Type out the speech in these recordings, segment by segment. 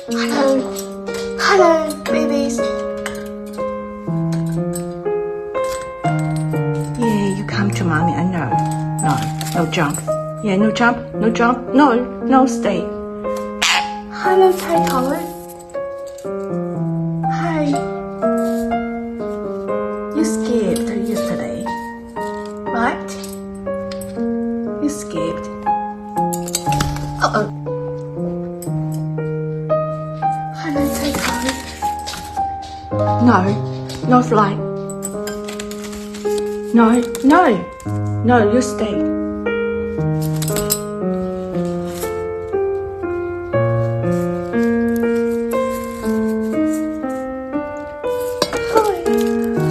Hello. Hello, babies. Yeah, you come to mommy. I know. No jump. Yeah, no jump. No jump. No, stay. Hello, Taito. Hi. You skipped yesterday, right? You skipped. Uh-oh. Hello, Taito. No fly. No, you stay.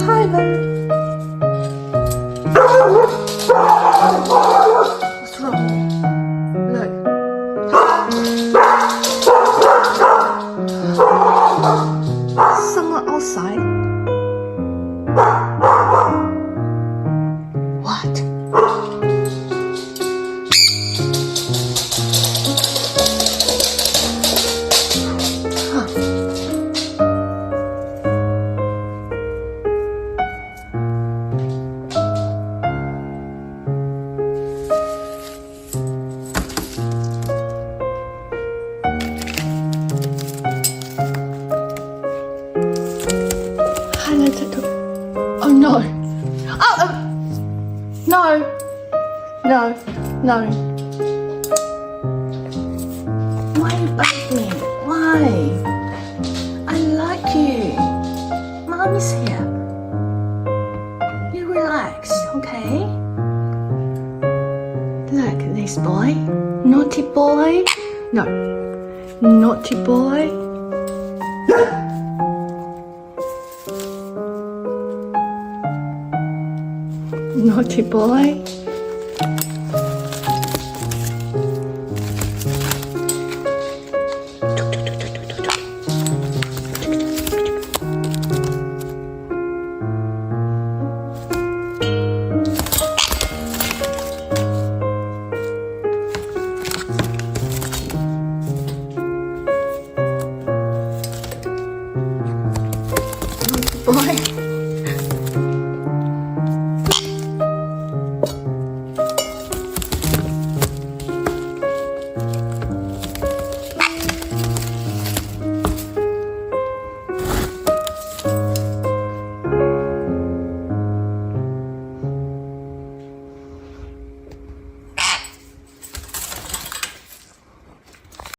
Hi, baby. What's wrong? Look. Someone outside. What? Oh no. No. Why you bite me? Why? I like you. Mommy's here. You relax, okay? Look, this boy. Naughty boy. No. Naughty boy. Naughty boy. Naughty boy.